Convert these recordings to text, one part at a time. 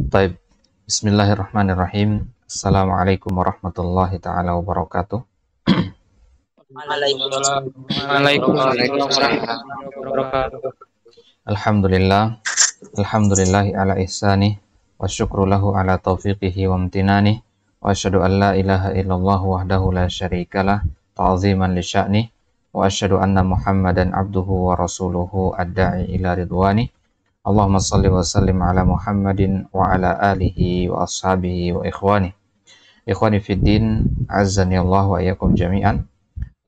Taib. Bismillahirrahmanirrahim. Assalamualaikum warahmatullahi ta'ala wabarakatuh. Alhamdulillah. Alhamdulillahi ala ihsanih. Wa syukru lahu ala taufiqihi wa amtinanih. Wa asyhadu an la ilaha illallah wahdahu la syarikalah ta'ziman li sya'nih. Wa asyhadu anna Muhammadan abduhu wa rasuluhu ad-da'i ila ridwanih. Allahumma salli wa sallim ala Muhammadin wa ala alihi wa ashabihi wa ikhwani. Ikhwani fiddin, azzani Allah wa iyyakum jami'an.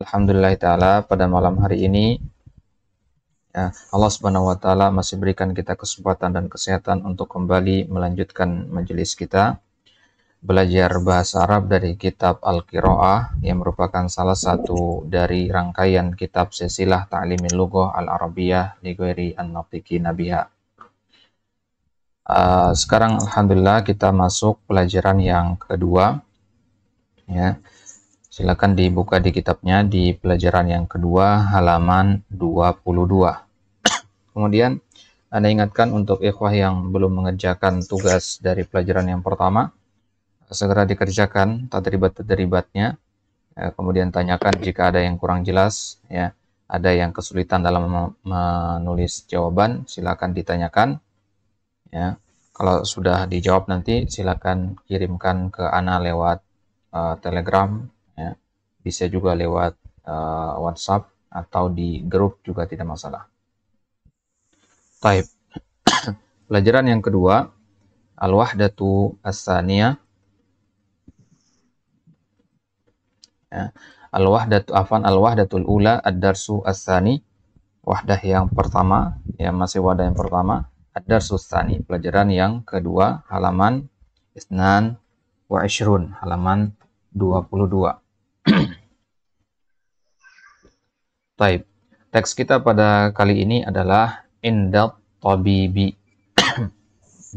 Alhamdulillah ta'ala, pada malam hari ini ya, Allah subhanahu wa ta'ala masih berikan kita kesempatan dan kesehatan untuk kembali melanjutkan majelis kita belajar bahasa Arab dari kitab Al-Qiraah yang merupakan salah satu dari rangkaian kitab Silsilah Ta'limil Lughah Al-Arabiyyah li ghairi an-natiqina biha. Sekarang alhamdulillah kita masuk pelajaran yang kedua ya. Silakan dibuka di kitabnya di pelajaran yang kedua halaman 22. Kemudian Anda ingatkan untuk ikhwah yang belum mengerjakan tugas dari pelajaran yang pertama, segera dikerjakan tadribat-tadribatnya. Kemudian tanyakan jika ada yang kurang jelas ya, ada yang kesulitan dalam menulis jawaban, silakan ditanyakan ya. Kalau sudah dijawab nanti silakan kirimkan ke Ana lewat Telegram ya. Bisa juga lewat WhatsApp atau di grup juga tidak masalah. Taib. Pelajaran yang kedua, Al-Wahdatu As-Tsaniyah. Ya. Al-Wahdatul Ula Ad-Darsu As-Tsani. Wahdah yang pertama, ya masih wadah yang pertama. Ad-Darsu As-Tsani, pelajaran yang kedua, halaman Isnan wa Ishrun, halaman 22. Taib. Teks kita pada kali ini adalah Indat Tabibi.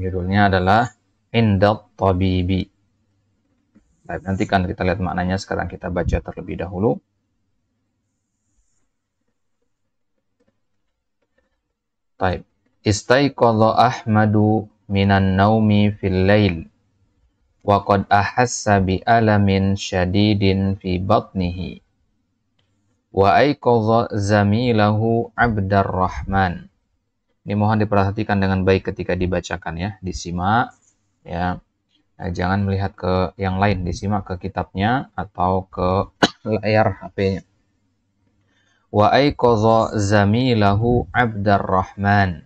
Judulnya adalah Indat Tabibi. Baik, nanti kan kita lihat maknanya, sekarang kita baca terlebih dahulu. Taib. Istaiqadha Ahmadu minan naumi fil lail wa qad ahassa bi alamin syadidin fi batnihi wa aiqadha zamilahu Abdurrahman. Ini mohon diperhatikan dengan baik ketika dibacakan ya, disimak ya. Jangan melihat ke yang lain, disimak ke kitabnya atau ke layar HP-nya. Wa aiqadha zamilahu Abdurrahman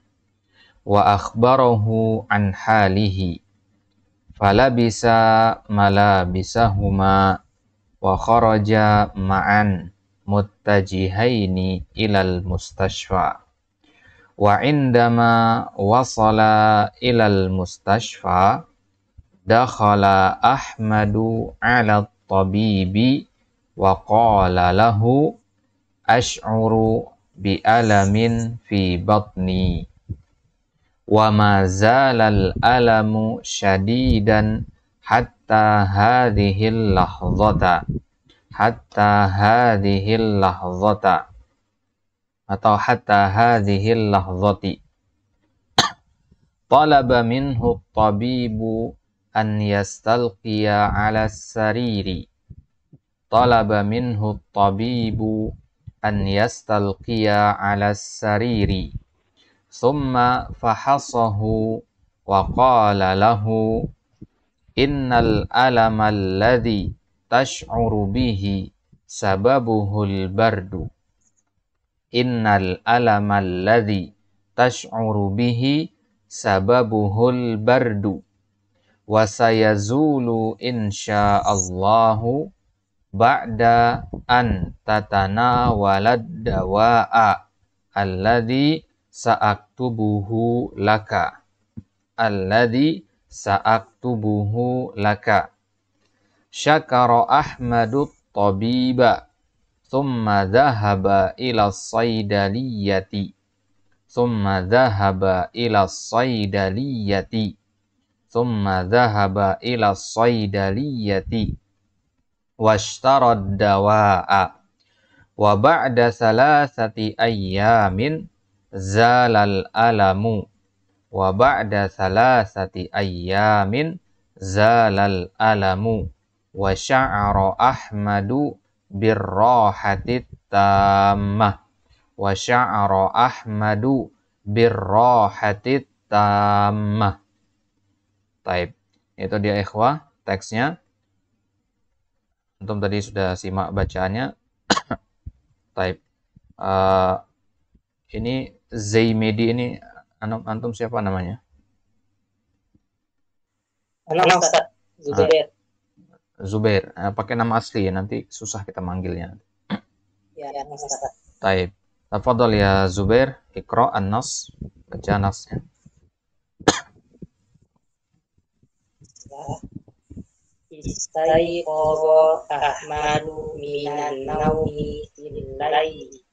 wa akhbarahu an halihi falabisa malabisahuma wa kharaja ma'an muttajihaini ilal mustashfa wa indama wasala ilal mustashfa dakhala Ahmadu ala tabibi wa qala lahu ash'uru bi alamin fi batni wa ma zalal alamu syadidan hatta hadhil lahzata atau hatta hadhil lahzati talaba minhu tabibu an yastalqiya ala sariri thumma fahasahu wa qala lahu innal alama alladhi tash'uru bihi sababuhul bardu wa sayazulu insya'allahu ba'da an tatanawalad dawa'a alladhi sa'aktubuhu laka syakara Ahmadu tabiba thumma dhahaba ila saydaliyati washtarad dawa'a wa ba'da salasati ayyamin zalal alamu wa ba'da salasati ayyamin zalal alamu wa sya'ara Ahmadu birrahati tammah wa sya'ara Ahmadu birrahati tammah. Taib. Itu dia ikhwah teksnya. Antum tadi sudah simak bacaannya. Taib. Ini Zaimedi ini antum siapa namanya? Ustaz Zubair. Zubair. Pakai nama asli ya, nanti susah kita manggilnya. Ya, Ustaz. Taib. Tafadhol ya Zubair, Iqra an-nas, baca nasnya. Istaiqadha Ahmadu minan naumi fil lail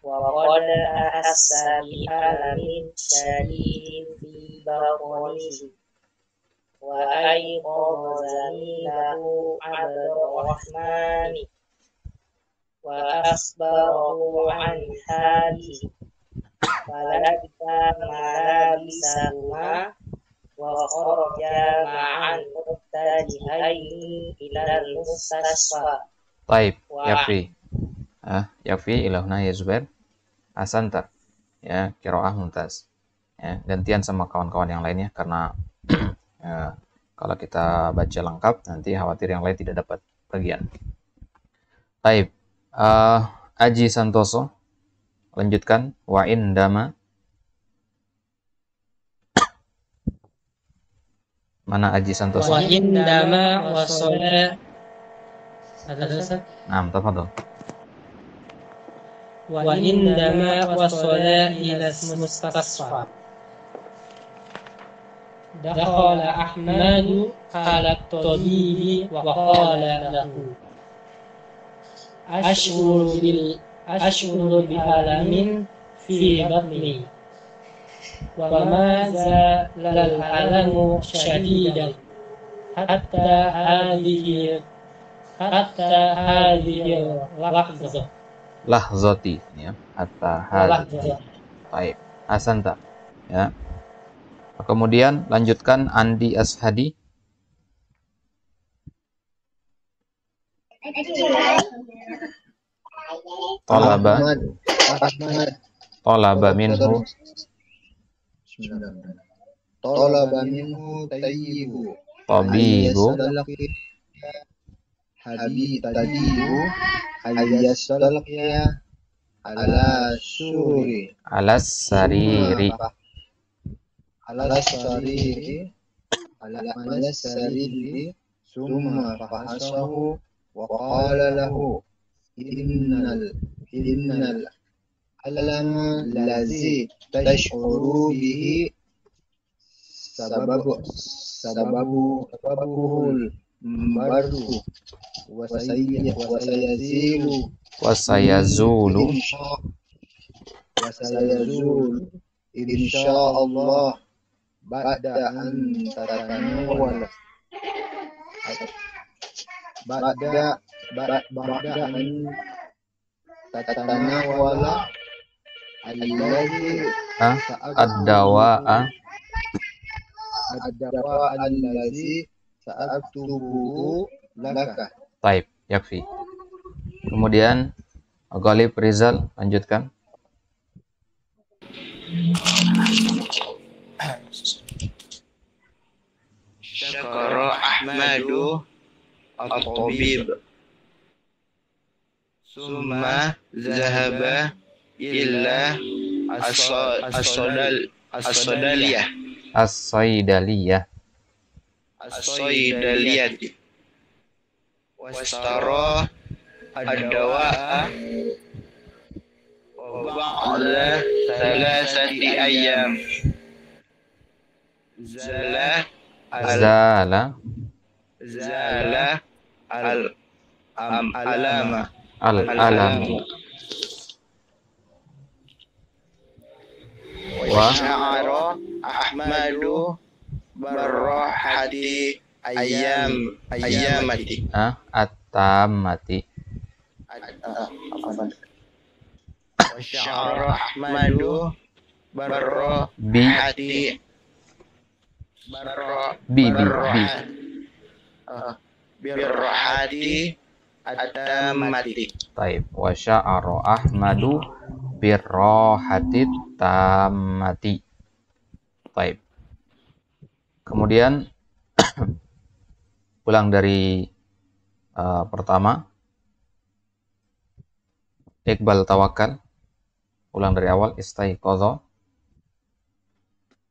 wa qad ahassa bi alamin syadidin fi batnihi wa ayqadha zamilahu Abdurrahmani wa akhbarahu an halihi falabitha malabisahuma wa kharaja ma'an muttajihaini ilal mustasfa. Taib, yakfi. Yakfi ilahuna ya Zubair. Asanta. Ya, qiraah mumtaz. Ya, gantian sama kawan-kawan yang lainnya karena ya, kalau kita baca lengkap nanti khawatir yang lain tidak dapat bagian. Taib. Aji Santoso lanjutkan wa indama. Mana Aji Santoso? Wa indama wasala. Naam, tafadhol. Wa indama wasala ila mustasfa. Dakhala Ahmadu ala at-tabibi wa qala lahu ashuru bi alamin fi batni wa ma zalal alamu shadidan hatta hadhihi lahzati ya, hatta hadhihi. Baik, asanta ya. Kemudian lanjutkan Andi Ashadi. Talaba minhu tayyibu tabibu tabibu ayyasalqiya ala sariri summa fahasahu wa qala lahu innal alama lazi tash'uru bihi sababuhul baru wasayazulu insyaallah ba'da an tatanawwala alladhi ad-dawa'a allazi sa'aktubuhu laka. Taib, yakfi. Kemudian Ghalib Rizal lanjutkan. Syakara Ahmadu at-tabib summa zahaba illa as-saydaliyah wastara ad-dawa'a wa ba'da thalathati ayyam zala al-alama wa sya'ara Ahmadu barrahati ayyamati at-tammati wa sya'ara Ahmadu barrohati birrohati at-tammati. Taib. Wa sya'ara Ahmadu birrohati tammati. Taib. Kemudian ulang dari pertama. Iqbal Tawakal. Ulang dari awal. Istaiqadha.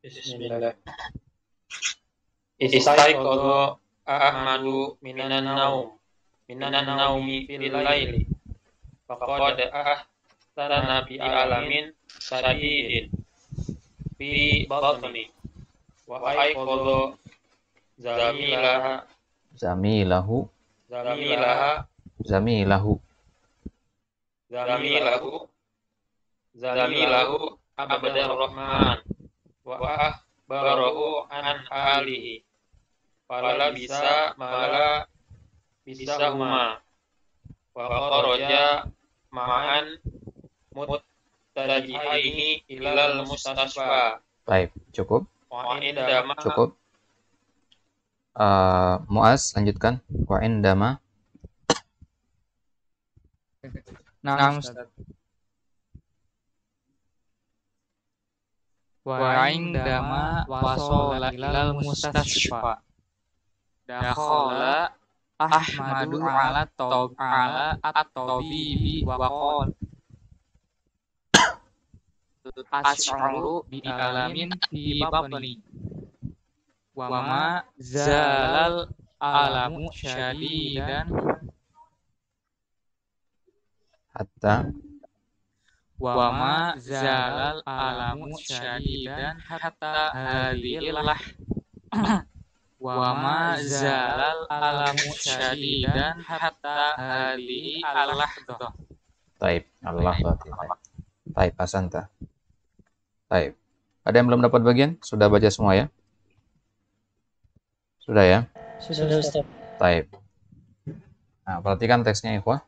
Bismillah. Istaiqadha Ahmadu minan naumi fil laili faqad ahsana bi alamin sadidin fi batni wa aiqadha zamilahu Abdurrahman wa akhbarahu an alihi fala bisa mala bisahuma wa kharaja ma'an muttajihaini ilal mustasfa. Baik, cukup. Wa indama Cukup. Muaz, lanjutkan. Wa indama. Nah, Ustaz. Wa indama wasala ilal mustasfa dakhala Ahmadu ala at-tabibi wa qala as'alu bi alamin fi batni wa ma zalal alamu syadidan Hatta. wa ma zalal alamu syadidan hatta hadhil wa ma zalal alamu syadidan hatta hadhi al-lahdhah. Taib. Allah. Taib. Asanta. Taib. Ada yang belum dapat bagian? Sudah baca semua ya? Sudah ya? Sudah, Ustaz. Taib. Nah, perhatikan teksnya ikhwah.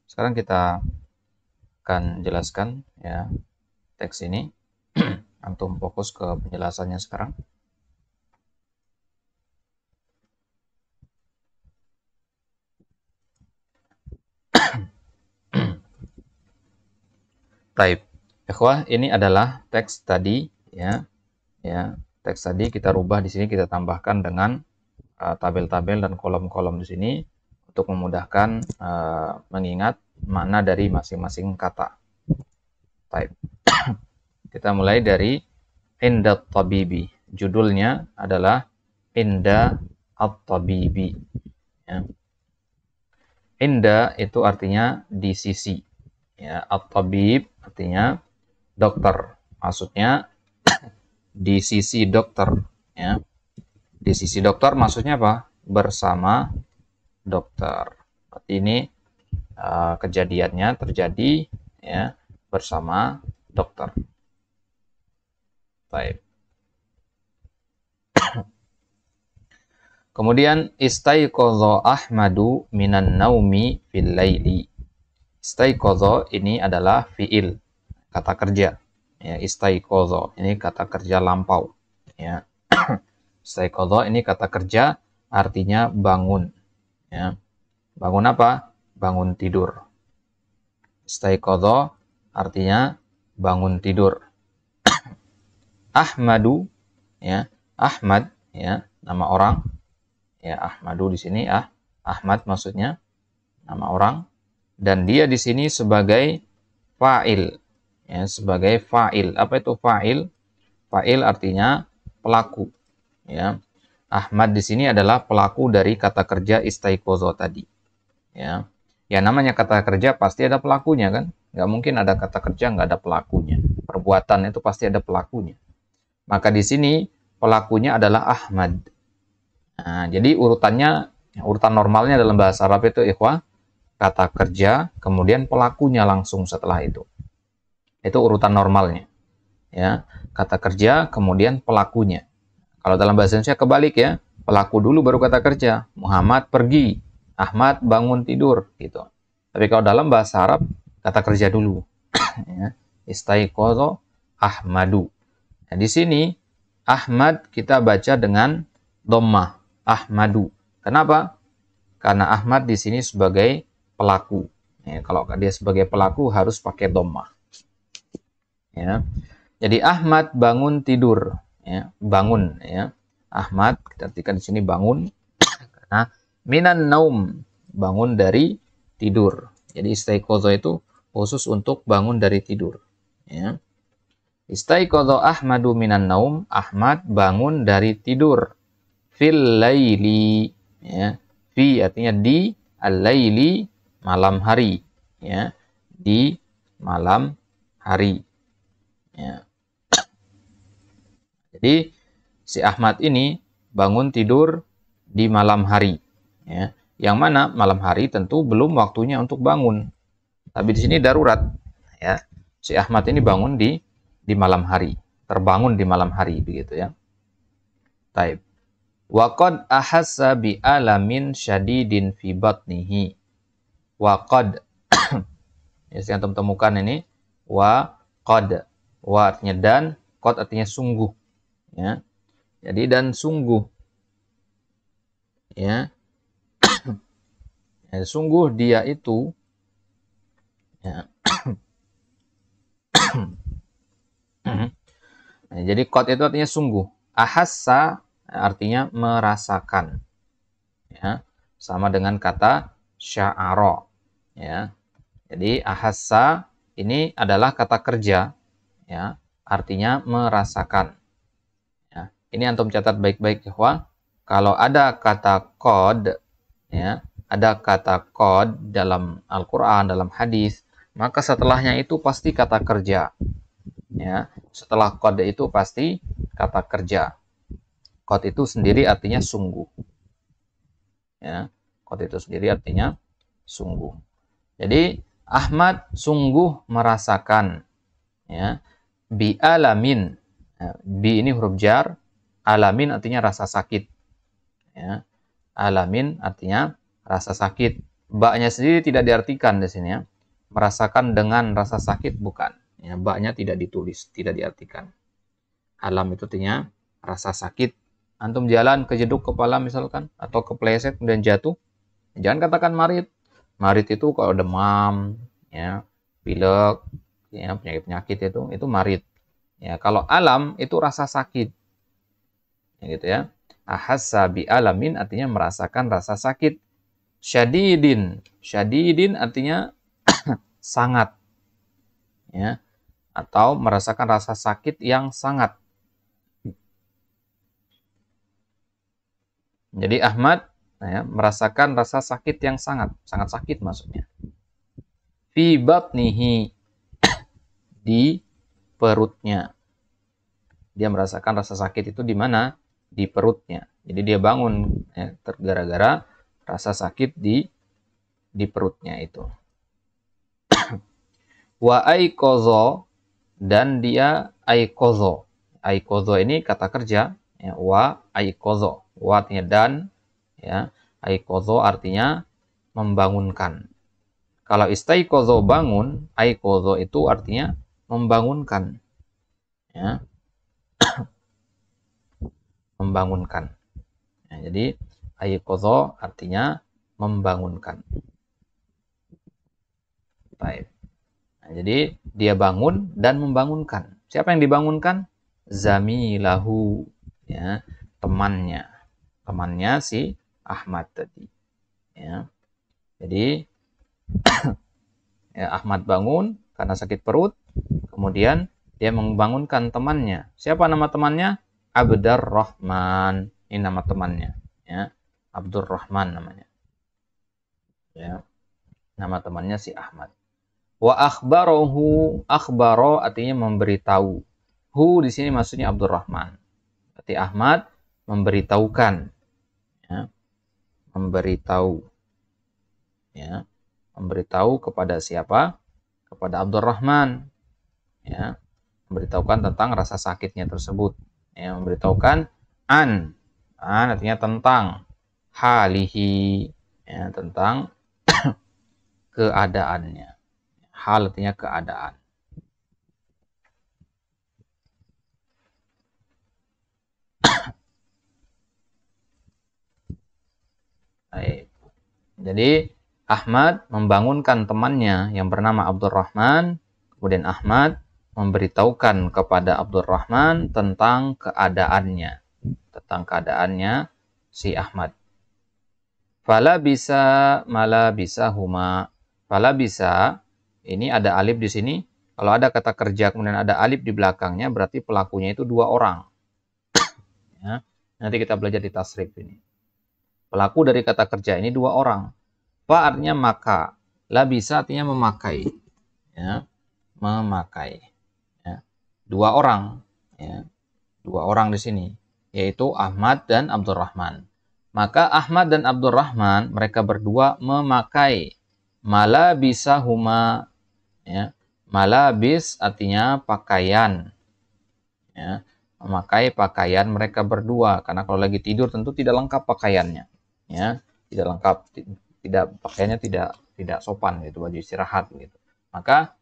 Sekarang kita akan jelaskan ya teks ini. Antum fokus ke penjelasannya sekarang. Taib. Ikhwah, ini adalah teks tadi ya. Ya, teks tadi kita rubah di sini, kita tambahkan dengan tabel-tabel dan kolom-kolom di sini untuk memudahkan mengingat makna dari masing-masing kata. Taib. Kita mulai dari Inda Tabibi. Judulnya adalah Inda At-Tabibi. Ya. Inda itu artinya di sisi. Ya, At-Tabib artinya dokter. Maksudnya di sisi dokter. Ya. Di sisi dokter maksudnya apa? Bersama dokter. Berarti ini kejadiannya terjadi ya bersama dokter. Baik. Kemudian istaiqadha Ahmadu minan naumi fil laili. Istaiqadha ini adalah fiil, kata kerja. Ya, istaiqadha ini kata kerja lampau. Ya. Istaiqadha ini kata kerja artinya bangun. Ya. Bangun apa? Bangun tidur. Istaiqadha artinya bangun tidur. Ahmadu, ya, Ahmad, ya, nama orang. Ya, Ahmadu di sini Ahmad maksudnya nama orang. Dan dia di sini sebagai fa'il. Ya, sebagai fa'il. Apa itu fa'il? Fa'il artinya pelaku. Ya. Ahmad di sini adalah pelaku dari kata kerja istaiqadha tadi. Ya. Ya namanya kata kerja pasti ada pelakunya kan? Nggak mungkin ada kata kerja nggak ada pelakunya. Perbuatan itu pasti ada pelakunya. Maka di sini pelakunya adalah Ahmad. Nah, jadi urutannya, urutan normalnya dalam bahasa Arab itu ikhwah, kata kerja, kemudian pelakunya langsung setelah itu. Itu urutan normalnya. Ya, kata kerja, kemudian pelakunya. Kalau dalam bahasa Indonesia kebalik ya, pelaku dulu baru kata kerja. Muhammad pergi, Ahmad bangun tidur, gitu. Tapi kalau dalam bahasa Arab, kata kerja dulu. Ya. Istaiqadha Ahmadu. Nah, di sini Ahmad kita baca dengan dhammah, Ahmadu. Kenapa? Karena Ahmad di sini sebagai pelaku. Ya, kalau dia sebagai pelaku harus pakai dhammah. Ya. Jadi Ahmad bangun tidur, ya, bangun, ya. Ahmad kita artikan di sini bangun karena minan naum, bangun dari tidur. Jadi istaiqadha itu khusus untuk bangun dari tidur, ya. Istaiqadha Ahmadu minan naum, Ahmad bangun dari tidur. Fil laili, ya. Fi artinya di, al-laili malam hari, ya. Di malam hari, ya. Jadi si Ahmad ini bangun tidur di malam hari, ya. Yang mana malam hari tentu belum waktunya untuk bangun. Tapi di sini darurat, ya. Si Ahmad ini bangun di malam hari, terbangun di malam hari, begitu, ya. Taib. Wa qad ahassa bi alamin syadidin fi batnihi. Wa qad ya, yang temukan ini wa qad. Wa artinya dan, qad artinya sungguh, ya. Jadi dan sungguh, ya. Ya, sungguh dia itu, ya. Nah, jadi qad itu artinya sungguh. Ahassa artinya merasakan, ya. Sama dengan kata sya'ara, ya. Jadi ahassa ini adalah kata kerja, ya, artinya merasakan. Ya. Ini antum catat baik-baik, ikhwan. Kalau ada kata qad, ya, ada kata qad dalam Al-Qur'an, dalam hadis, maka setelahnya itu pasti kata kerja. Ya, setelah qad itu pasti kata kerja. Qad itu sendiri artinya sungguh. Ya, qad itu sendiri artinya sungguh. Jadi Ahmad sungguh merasakan, ya, bi alamin. Ya, bi ini huruf jar, alamin artinya rasa sakit. Ya, alamin artinya rasa sakit. Ba-nya sendiri tidak diartikan di sini, ya. Merasakan dengan rasa sakit bukan. Ya, ba-nya tidak ditulis, tidak diartikan. Alam itu artinya rasa sakit. Antum jalan kejeduk kepala misalkan, atau kepleset kemudian jatuh, jangan katakan marid. Marid itu kalau demam, ya, pilek, ya, penyakit-penyakit itu marid. Ya, kalau alam itu rasa sakit. Ya, gitu, ya. Ahassa bi alamin artinya merasakan rasa sakit. Syadidin, syadidin artinya sangat, ya, atau merasakan rasa sakit yang sangat. Jadi Ahmad, ya, merasakan rasa sakit yang sangat sakit maksudnya. Fi batnihi, di perutnya. Dia merasakan rasa sakit itu di mana? Di perutnya. Jadi dia bangun, ya, gara-gara rasa sakit di perutnya itu. Wa aiqadha, dan dia aiqadha. Aiqadha ini kata kerja, ya, wa aiqadha. Wa artinya dan, ya. Aiqadha artinya membangunkan. Kalau istaiqadha bangun, aiqadha itu artinya membangunkan, ya. Membangunkan. Ya, jadi aiqadha artinya membangunkan. Baik. Nah, jadi dia bangun dan membangunkan. Siapa yang dibangunkan? Zamilahu, ya, temannya. Temannya si Ahmad tadi. Ya. Jadi ya, Ahmad bangun karena sakit perut, kemudian dia membangunkan temannya. Siapa nama temannya? Abdurrahman. Ini nama temannya, ya. Abdurrahman namanya. Ya. Nama temannya si Ahmad. Wa akhbarahu, akhbaro artinya memberitahu. Hu di sini maksudnya Abdurrahman. Berarti Ahmad memberitahukan, ya. Memberitahu, ya. Memberitahu kepada siapa? Kepada Abdurrahman, ya. Memberitahukan tentang rasa sakitnya tersebut, ya. Memberitahukan an artinya tentang, halihi, ya, tentang keadaannya. Hal artinya keadaan. Jadi Ahmad membangunkan temannya yang bernama Abdurrahman, kemudian Ahmad memberitahukan kepada Abdurrahman tentang keadaannya si Ahmad. Fala bisa mala bisa huma. Fala bisa, ini ada alif di sini. Kalau ada kata kerja kemudian ada alif di belakangnya, berarti pelakunya itu dua orang. Ya, nanti kita belajar di tasrif ini. Pelaku dari kata kerja ini dua orang. Fa artinya maka, la bisa artinya memakai. Ya, memakai. Ya, dua orang. Ya, dua orang di sini, yaitu Ahmad dan Abdurrahman. Maka Ahmad dan Abdurrahman, mereka berdua memakai malabisa huma. Ya, malabis artinya pakaian. Ya, memakai pakaian mereka berdua, karena kalau lagi tidur tentu tidak lengkap pakaiannya. Ya, tidak lengkap, pakaiannya tidak sopan gitu, baju istirahat gitu. Maka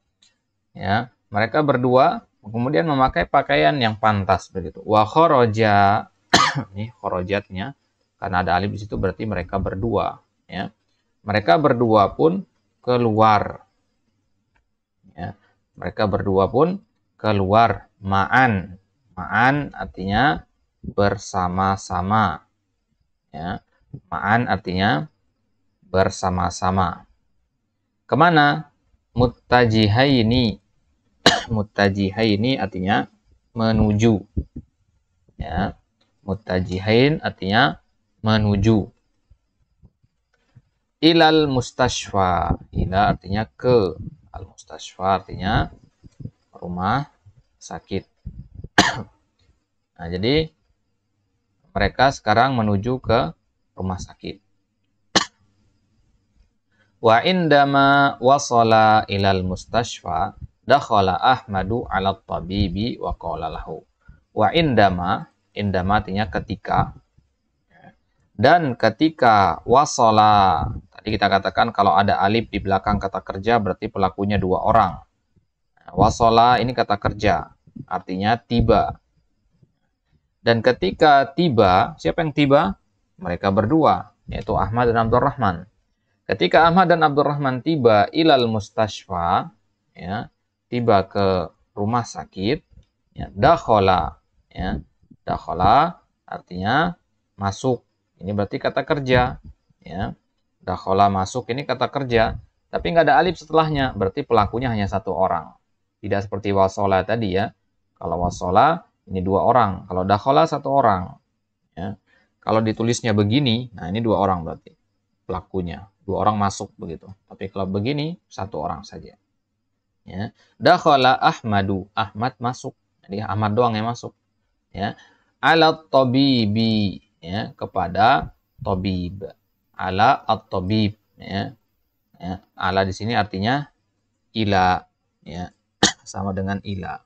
ya, mereka berdua kemudian memakai pakaian yang pantas begitu. Wa kharaja, ini kharajatnya karena ada alif di situ berarti mereka berdua, ya. Mereka berdua pun keluar. Ya. Mereka berdua pun keluar ma'an. Ma'an artinya bersama-sama. Ya. Ma'an artinya bersama-sama. Kemana? Muttajihaini. Muttajihaini artinya menuju. Ya. Muttajihain artinya menuju. Ilal mustashfa. Ila artinya ke. Al mustashfa artinya rumah sakit. Nah, jadi mereka sekarang menuju ke rumah sakit. Wa indama wasala ilal mustashfa dakhala Ahmadu ala tabibi wa qala lahu. Wa indama artinya ketika. Dan ketika wasala, tadi kita katakan kalau ada alif di belakang kata kerja berarti pelakunya dua orang. Wasala ini kata kerja, artinya tiba. Dan ketika tiba, siapa yang tiba? Mereka berdua, yaitu Ahmad dan Abdurrahman. Ketika Ahmad dan Abdurrahman tiba ilal mustashfa, ya, tiba ke rumah sakit, ya, dakhala, ya, dakhala artinya masuk. Ini berarti kata kerja, ya. Dakhala masuk ini kata kerja, tapi nggak ada alif setelahnya, berarti pelakunya hanya satu orang. Tidak seperti wasola tadi ya. Kalau wasola ini dua orang, kalau dakhala satu orang. Ya. Kalau ditulisnya begini, nah ini dua orang berarti pelakunya. Dua orang masuk begitu. Tapi kalau begini satu orang saja. Ya. Dakhala Ahmadu, Ahmad masuk. Jadi Ahmad doang yang masuk. Ya. Alat tabibi, ya, kepada tabib. Ala at-tabib, ya. Ya. Ala di sini artinya ila, ya. Sama dengan ila.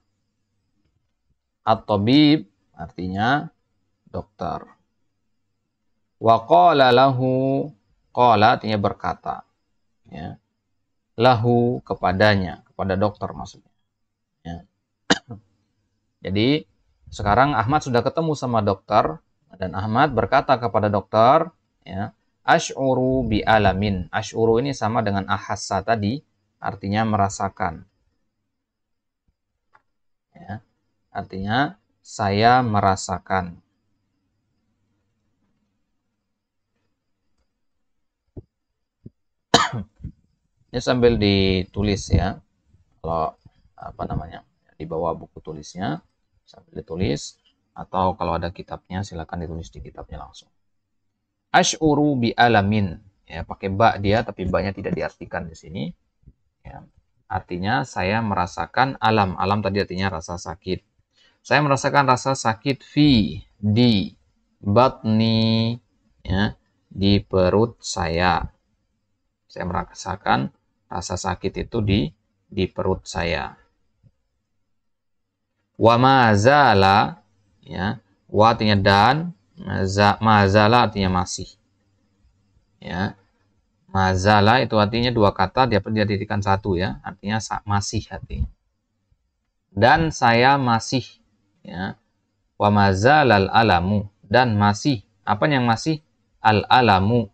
At-tabib artinya dokter. Wa qala lahu, qala artinya berkata, ya. Lahu kepadanya, kepada dokter maksudnya. Ya. Jadi sekarang Ahmad sudah ketemu sama dokter dan Ahmad berkata kepada dokter, ya, asy'uru bi alamin. Asy'uru ini sama dengan ahassa tadi, artinya merasakan. Ya, artinya saya merasakan. Ini sambil ditulis ya. Kalau di bawah buku tulisnya sambil ditulis, atau kalau ada kitabnya silakan ditulis di kitabnya langsung. Asy'uru bi alamin, ya, pakai ba dia tapi ba-nya tidak diartikan di sini. Ya. Artinya saya merasakan alam. Alam tadi artinya rasa sakit. Saya merasakan rasa sakit di batni, ya, di perut saya. Saya merasakan rasa sakit itu di perut saya. Wa mazala, ya, wa artinya dan, mazala artinya masih. Ya. Mazala itu artinya dua kata, dia dijadikan satu ya, artinya masih artinya. Dan saya masih, ya. Wa mazalal alamu, dan masih. Apa yang masih? Al alamu.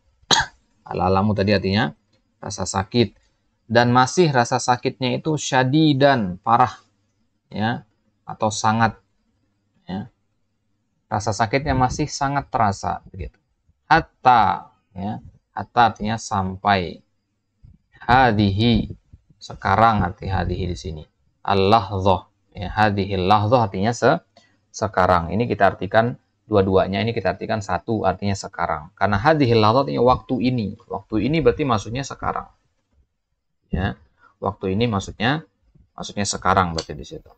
Al-alamu tadi artinya rasa sakit. Dan masih rasa sakitnya itu syadidan, parah, ya, atau sangat, ya. Rasa sakitnya masih sangat terasa, begitu. Hatta, ya, hatta artinya sampai. Hadihi, sekarang arti hadihi di sini. Al-lahdhah, ya, hadihi al-lahdhah artinya sekarang. Ini kita artikan dua-duanya, ini kita artikan satu artinya sekarang. Karena hadihi al-lahdhah artinya waktu ini. Waktu ini berarti maksudnya sekarang. Ya, waktu ini maksudnya sekarang berarti di situ.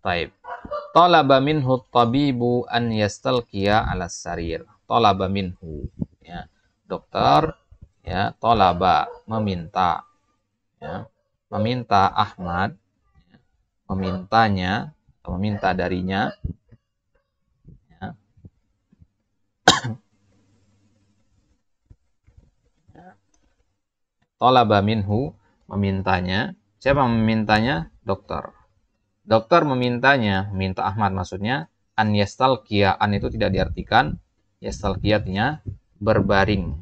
Taib. Talaba minhu tabibu an yastalqiya 'ala sarir. Talaba minhu, ya. Dokter, ya, talaba meminta, ya. Meminta Ahmad, ya, memintanya atau meminta darinya, ya. Talaba minhu, memintanya. Siapa memintanya? Dokter. Dokter memintanya, meminta Ahmad maksudnya, an yastalqiya, an itu tidak diartikan, yastalqiya artinya berbaring,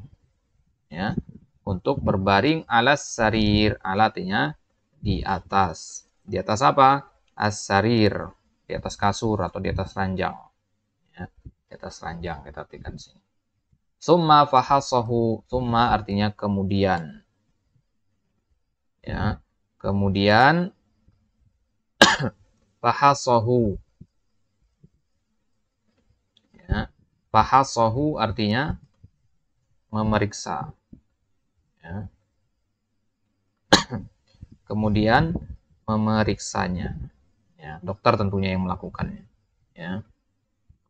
ya, untuk berbaring alas sarir, artinya di atas apa? As-sarir, di atas kasur atau di atas ranjang, ya, di atas ranjang kita artikan sini. Summa fahasahu, summa artinya kemudian, ya, kemudian fahasahu, ya, fahasahu artinya memeriksa, ya. Kemudian memeriksanya, ya, dokter tentunya yang melakukannya, ya.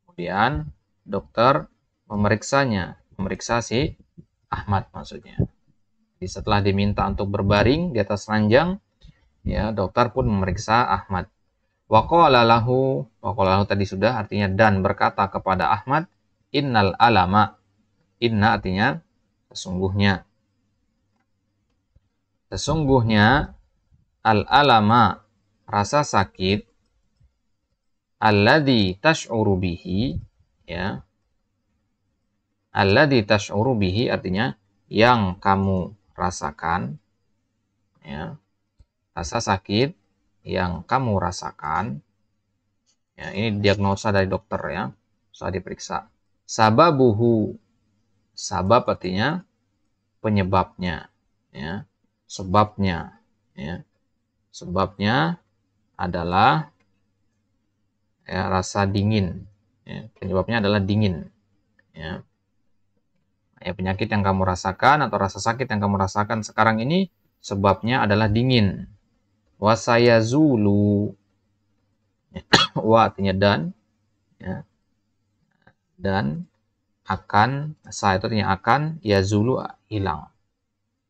Kemudian dokter memeriksanya, memeriksa si Ahmad maksudnya. Jadi setelah diminta untuk berbaring di atas ranjang, ya, dokter pun memeriksa Ahmad. Waqala lahu tadi sudah artinya dan berkata kepada Ahmad, innal alama, inna artinya sesungguhnya. Sesungguhnya al-alama, rasa sakit, alladzi tash'uru bihi, ya. Alladzi tash'uru bihi artinya yang kamu rasakan, ya. Rasa sakit yang kamu rasakan, ya, ini diagnosa dari dokter, ya, setelah diperiksa. Sababuhu, sabab artinya penyebabnya, ya, sebabnya, ya, sebabnya adalah, ya, rasa dingin, ya, penyebabnya adalah dingin, ya. Ya, penyakit yang kamu rasakan atau rasa sakit yang kamu rasakan sekarang ini sebabnya adalah dingin. Wasayazulu, wa artinya dan, ya, dan akan, sa itu artinya akan, yazulu hilang,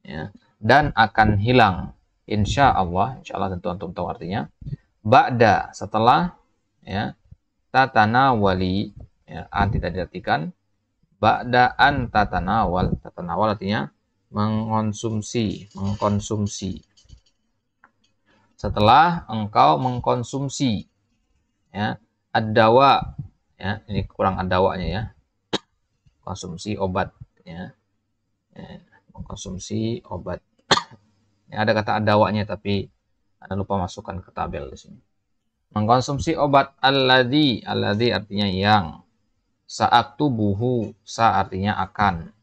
ya, dan akan hilang, insya Allah tentu antum tahu artinya, ba'da setelah, ya, tatanawali, ya, an tidak diartikan, ba'da an tatanawal artinya mengkonsumsi, setelah engkau mengkonsumsi, ya, ad-dawa, ya, ini kurang ad-dawanya, ya, konsumsi obat, ya, ya, mengkonsumsi obat. Ya, ada kata ad-dawanya tapi Anda lupa masukkan ke tabel di sini. Mengkonsumsi obat, alladzi artinya yang, sa'aktubuhu, sa artinya akan,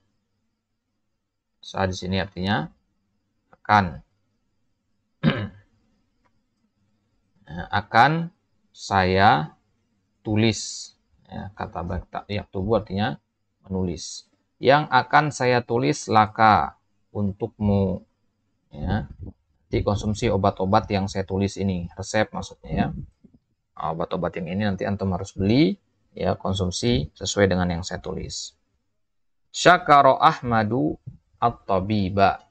sa di sini artinya akan. Akan saya tulis, ya, kata yaktubu artinya menulis, yang akan saya tulis laka, untukmu, ya, dikonsumsi obat-obat yang saya tulis ini, resep maksudnya, ya, obat-obat yang ini nanti antum harus beli, ya, konsumsi sesuai dengan yang saya tulis. Syakara Ahmadu at-tabiba,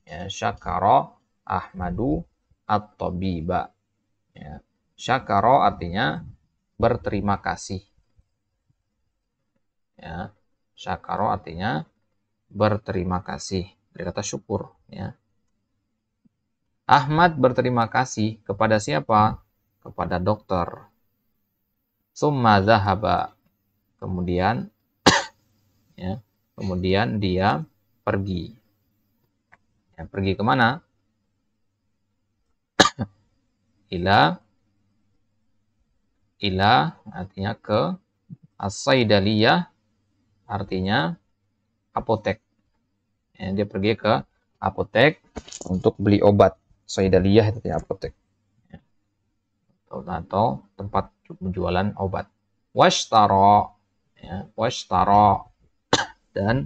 ya, syakara Ahmadu at-tabiba, ya. Syakara artinya berterima kasih, ya. Syakara artinya berterima kasih, dari kata syukur, ya. Ahmad berterima kasih kepada siapa? Kepada dokter. Summa zahaba, kemudian ya, kemudian dia pergi. Ya, pergi kemana? Ila artinya ke, as-saidaliyah artinya apotek. Ya, dia pergi ke apotek untuk beli obat. Saidaliyah itu apotek. Ya. Atau tempat penjualan obat. Washtara, ya, washtara, dan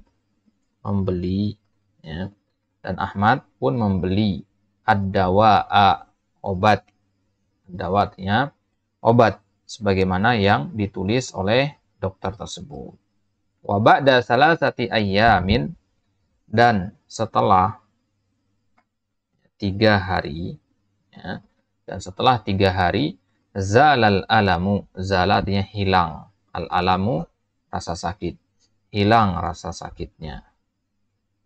membeli, ya. Dan Ahmad pun membeli ad-dawa'a, obat. Ad-dawa artinya obat, sebagaimana yang ditulis oleh dokter tersebut. Wa ba'da salasati ayyamin, dan setelah 3 hari, ya, dan setelah 3 hari, zalal alamu, zala artinya hilang, al-alamu rasa sakit, hilang rasa sakitnya.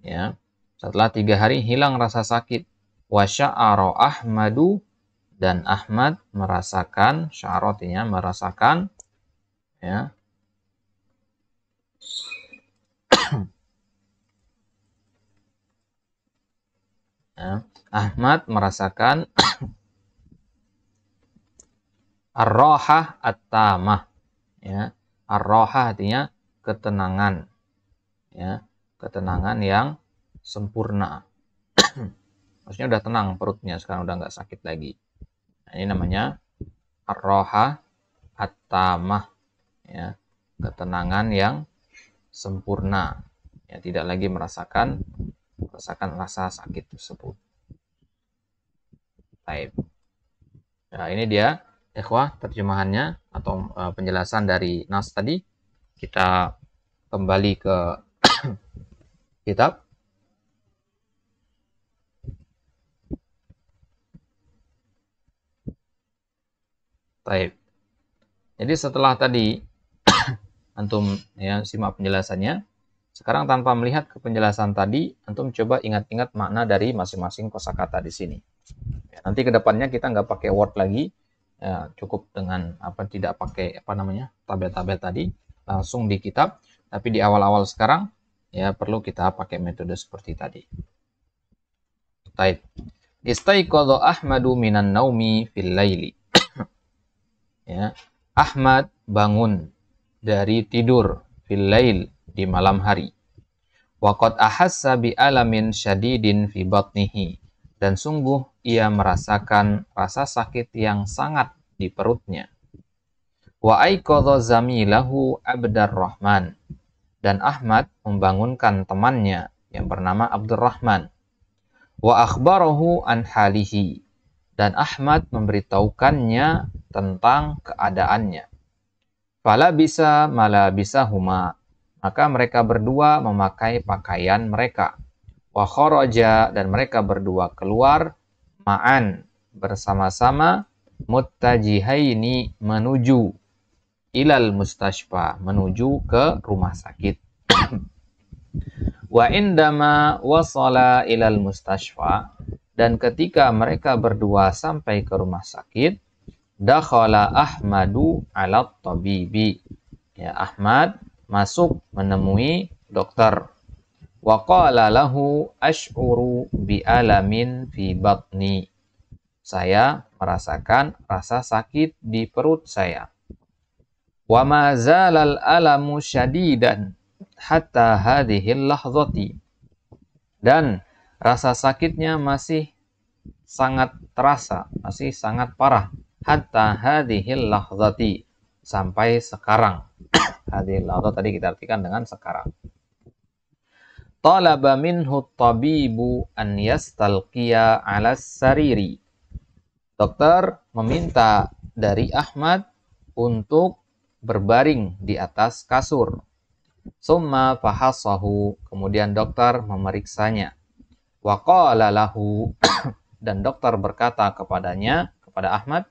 Ya, setelah 3 hari hilang rasa sakit. Wa sya'ara Ahmadu, dan Ahmad merasakan, sya'aratinya merasakan, ya, ya, Ahmad merasakan ar-rahah at-tamah, ya, ar-rahah artinya ketenangan, ya, ketenangan yang sempurna. Maksudnya udah tenang perutnya, sekarang udah nggak sakit lagi. Nah, ini namanya ar-rahah at-tamah, ya, ketenangan yang sempurna, ya, tidak lagi merasakan rasa sakit tersebut. Baik. Nah, ini dia ikhwah terjemahannya atau penjelasan dari nas tadi. Kita kembali ke kitab. Baik. Jadi setelah tadi antum ya simak penjelasannya, sekarang tanpa melihat ke penjelasan tadi, antum coba ingat-ingat makna dari masing-masing kosakata di sini. Ya, nanti kedepannya kita nggak pakai Word lagi, ya, cukup dengan tidak pakai tabel-tabel tadi, langsung di kitab. Tapi di awal-awal sekarang ya perlu kita pakai metode seperti tadi. Taib. Istaiqadha Ahmadu minan naumi fil laili. Ya, Ahmad bangun dari tidur fil lail, di malam hari. Wa qad ahassa bi alamin syadidin fi batnihi, dan sungguh ia merasakan rasa sakit yang sangat di perutnya. Wa aiqadha zamilahu Abdurrahman, dan Ahmad membangunkan temannya yang bernama Abdurrahman. Wa akhbarahu an halihi, dan Ahmad memberitahukannya tentang keadaannya. Fala bisa mala bisa huma, maka mereka berdua memakai pakaian mereka. Wa kharaja, dan mereka berdua keluar ma'an, bersama-sama, muttajihaini, menuju ilal mustashfa, menuju ke rumah sakit. Wa indama wasala ilal mustashfa, dan ketika mereka berdua sampai ke rumah sakit, dakhala Ahmadu ala tabibi, ya, Ahmad masuk menemui dokter. Wa qala lahu ash'uru bi alamin fi batni, saya merasakan rasa sakit di perut saya. Wa ma zalal alamu syadidan hatta hadhil lahzati, dan rasa sakitnya masih sangat terasa, masih sangat parah. Hatta hadhil lahzati, sampai sekarang. Hadhil lahzat tadi kita artikan dengan sekarang. Talaba minhu tabibu an yastalqiya 'ala sariri, dokter meminta dari Ahmad untuk berbaring di atas kasur. Summa fahasahu, kemudian dokter memeriksanya. Wa qala lahu, dan dokter berkata kepadanya, kepada Ahmad,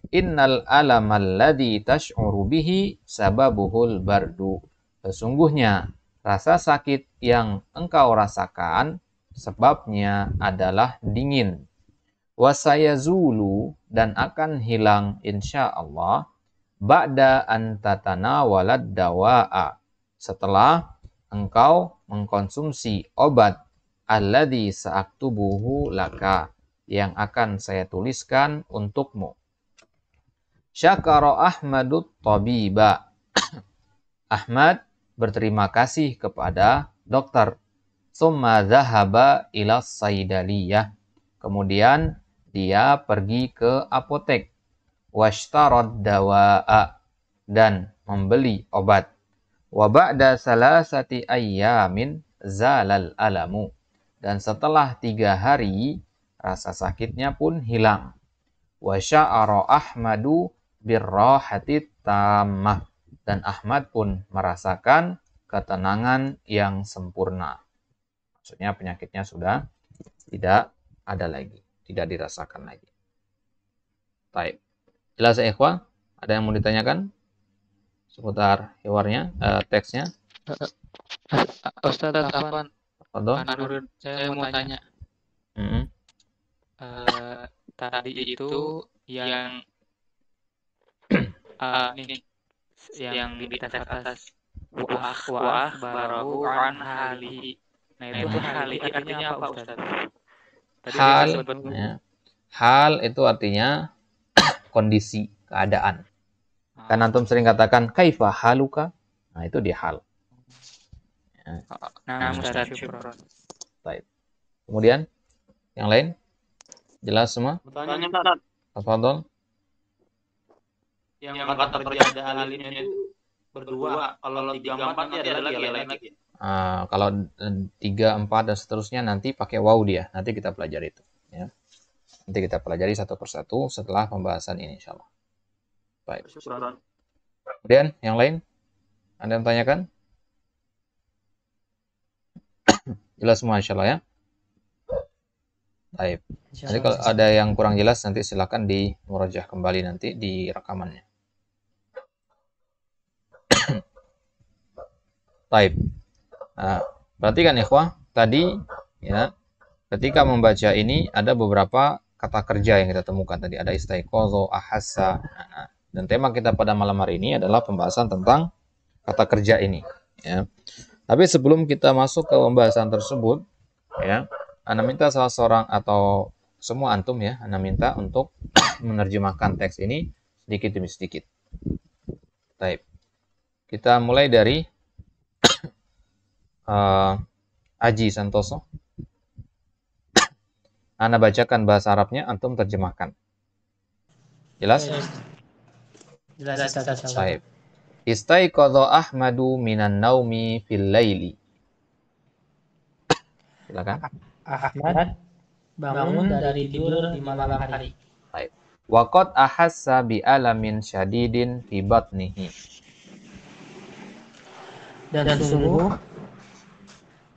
innal alamal ladzi tash'uru bihi sababuhul bardu, sesungguhnya rasa sakit yang engkau rasakan sebabnya adalah dingin. Wasayazulu, dan akan hilang insyaallah ba'da an tatanawalad dawa'a, setelah engkau mengkonsumsi obat alladzi sa'aktubuhu laka, yang akan saya tuliskan untukmu. Syakara Ahmadut tabiba. Ahmad berterima kasih kepada dokter. Tsumma dhahaba ila saidaliyah. Kemudian dia pergi ke apotek. Washtarad dawa'a, dan membeli obat. Wa ba'da salasati ayyamin zalal alamu, dan setelah 3 hari rasa sakitnya pun hilang. Wa sya'ara Ahmadu birrahati tammah, dan Ahmad pun merasakan ketenangan yang sempurna. Maksudnya penyakitnya sudah tidak ada lagi, tidak dirasakan lagi. Baik. Jelas ya ikhwan? Ada yang mau ditanyakan seputar hewarnya, teksnya? Ustaz Afwan, Fadhol. saya mau tanya. Tadi itu yang ini yang di atas wa akhbarahu an halihi. Nah, itu halihi artinya apa, Ustaz? Tadi Hal, saya sebut ya. Hal itu artinya kondisi, keadaan. Kan antum sering katakan kaifa haluka? Nah, itu dia hal. Ya. Nah, Ustaz, syukron. Baik. Kemudian yang lain? Jelas semua? Pertanyaan Ustaz, Tafadhol. yang kata kerja ada alimnya itu berdua, kalau 3, 4 nanti ada lagi. Kalau 3, 4 dan seterusnya nanti pakai waw dia. Nanti kita pelajari itu. Ya. Nanti kita pelajari satu persatu setelah pembahasan ini insyaallah. Baik. Syukran. Kemudian yang lain? Ada yang tanyakan? Jelas semua insyaallah ya. Baik. Jadi kalau ada yang kurang jelas nanti silakan di murajaah kembali nanti di rekamannya. Baik. Perhatikan ikhwah, tadi ya ketika membaca ini ada beberapa kata kerja yang kita temukan tadi. Ada istaiqadha, ahassa. Dan tema kita pada malam hari ini adalah pembahasan tentang kata kerja ini. Ya. Tapi sebelum kita masuk ke pembahasan tersebut, ya, Ana minta salah seorang atau semua antum ya, Ana minta untuk menerjemahkan teks ini sedikit demi sedikit. Baik. Kita mulai dari Aji Santoso. Ana bacakan bahasa Arabnya, antum terjemahkan. Jelas? Jelas. Baik. Istaiqadha Ahmadu minan naumi fil laili. Silakan. Ahmad bangun dari tidur di malam hari. Baik. Wa qad ahassa bi alamin syadidin fi batnihi. Dan sungguh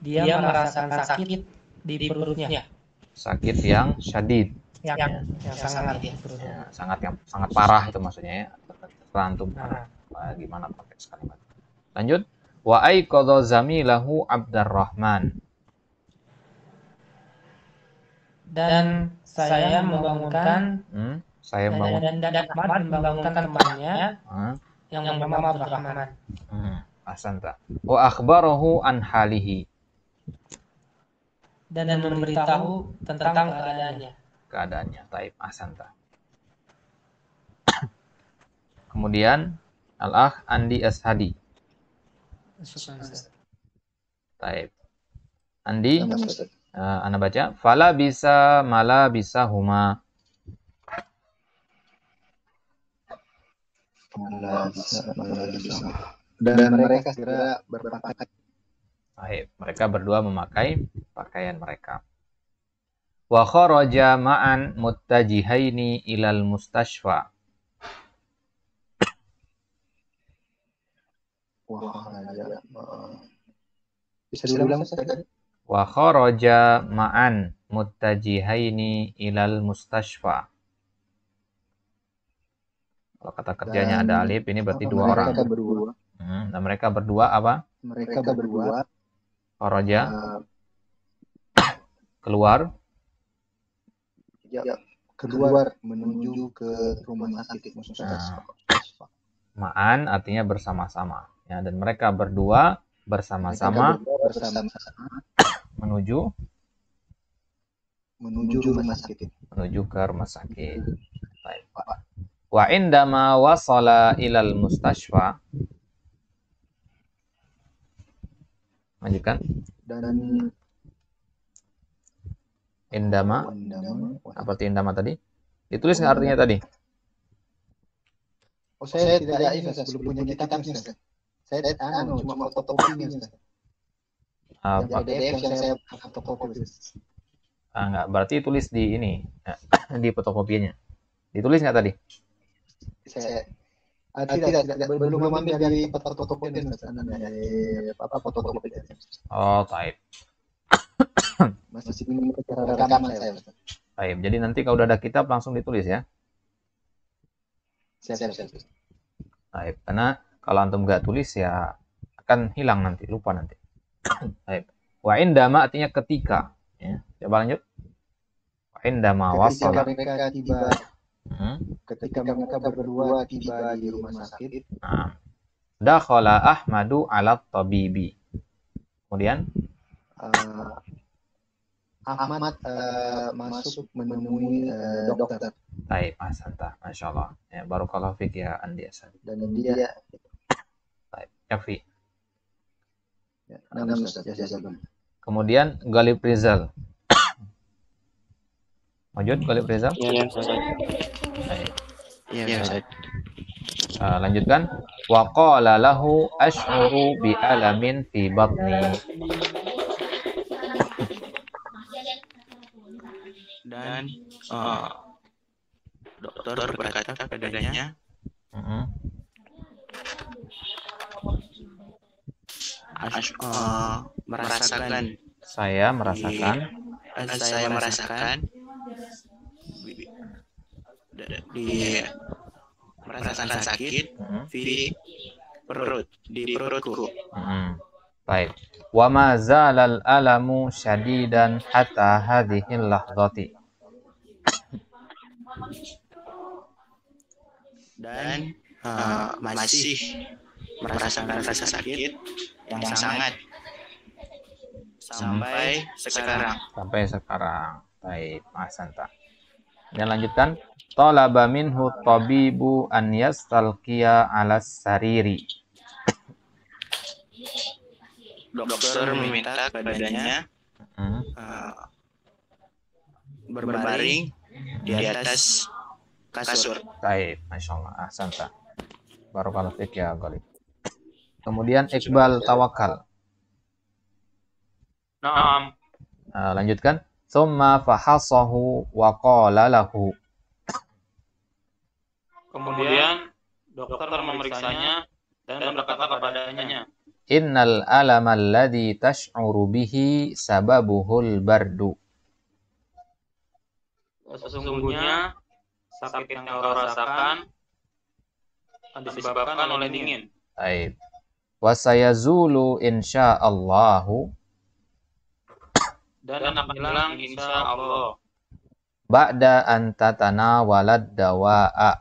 dia merasakan sakit di perutnya. Sakit yang syadid. Yang sangat ya perutnya. Ya, sangat parah itu maksudnya ya. Antum. Gimana konteks kalimat. Lanjut. Wa aiqadha zamilahu Abdurrahman. Dan saya membangunkan dan Ahmad membangunkan temannya yang bernama Abdurrahman. Ahsanta. Wa akhbarahu an halihi. Dan memberitahu tentang keadaannya. Taib. Ahsanta. Kemudian Al-Akh Andi Ashadi. Taib. Andi, Anda baca. Fala bisa mala bisa huma. Dan mereka segera berpakaian. Baik, mereka berdua memakai pakaian mereka. Wa kharaja ma'an muttajihaini ilal mustashfa. Bisa diulang tadi? Wa kharaja ma'an muttajihaini ilal mustashfa. Kalau kata kerjanya ada alif, ini berarti 2 orang. Dan mereka berdua apa? Mereka berdua kharaja keluar keluar menuju ke rumah sakit. Ma'an artinya bersama-sama. Ya, dan mereka berdua bersama-sama menuju rumah sakit. menuju ke rumah sakit. Baik. Wa indama wasala ilal mustashfa. Lanjutkan. Dan Indama. Apa arti indama tadi? Ditulis nggak artinya tadi? Oh, saya tidak ini, Ustaz, belum punya kitabnya, Ustaz. Saya cuma fotokopinya, Ustaz. Yang PDF yang saya fotokopi, Ustaz. Enggak, berarti tulis di ini, di fotokopiannya. Ditulis nggak tadi? Saya tidak belum ambil dari tempat fotokopian, Ustaz. Dari fotokopi. Oh, taib. Masih ini cara rekaman saya, Ustaz. Taib. Jadi nanti kalau udah ada kitab langsung ditulis ya. Siap. Taib. Karena kalau antum nggak tulis ya akan hilang nanti, lupa nanti. Taib. Wa indama artinya ketika. Ya. Coba lanjut. Wa indama wasala. Ketika mereka berdua tiba di rumah sakit. Dakhala Ahmadu ala tabibi. Kemudian Ahmad masuk menemui dokter. Taib, ahsanta, Masya Allah. Ya, barakallahu fiik ya Andi Asad. Dan dia Taib, Yafi. Ya, Ustaz, ya. Kemudian Ghalib Rizal. Lanjut Ghalib Rizal. Iya, Ustaz. Iya, Ustaz. Lanjutkan. Wa qala lahu ash'uru bi alamin fi batni. Dan dokter berkata kepadanya, saya merasakan sakit di perutku. Baik. Wa ma zalal alamu syadidan hatta hadhil lahzati. Dan masih merasakan rasa sakit yang sangat sampai sekarang. Baik, ahsanta. Dan lanjutkan. Talaba minhu tabibu an yastalqiya 'ala sariri. Dokter meminta kepadanya berbaring di atas kasur. Baik, Masya Allah, ahsanta. Barakallahu fiik ya Ghalib. Kemudian Iqbal Tawakal. Naam. Lanjutkan. Tsumma fahasahu wa qala lahu. Kemudian dokter memeriksanya dan berkata kepadanya, Innal alama alladhi tash'uru bihi sababuhul bardu. sesungguhnya sakit yang kau rasakan disebabkan oleh dingin. Baik. Wa sayazulu insyaallahu. Dan akan hilang insya Allah. Ba'da an tatanawalad dawa'a.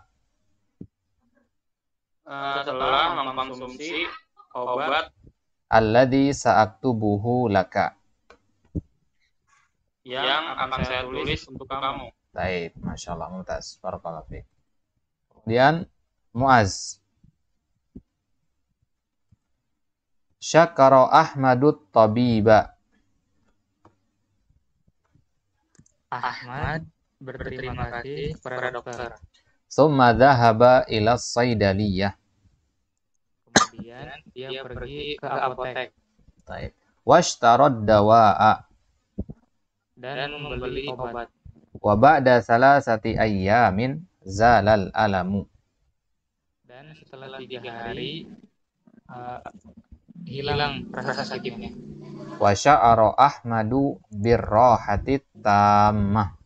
Setelah mengkonsumsi obat alladzi sa'aktubuhu laka. Yang akan saya tulis untuk kamu. Baik, Masya Allah, mumtaz. Barakallahu fiik. Kemudian Muaz. Syakara Ahmadut tabiba. Ahmad berterima kasih kepada dokter. Summa dhahaba ila saidaliyah. Kemudian dia pergi ke apotek. Baik. Washtarad dawa'a. Dan membeli obat. Wa ba'da salasati ayyamin zalal alamu. Dan setelah 3 hari hilang rasa sakitnya. Wa sya'ara Ahmadu birrahatit tammah.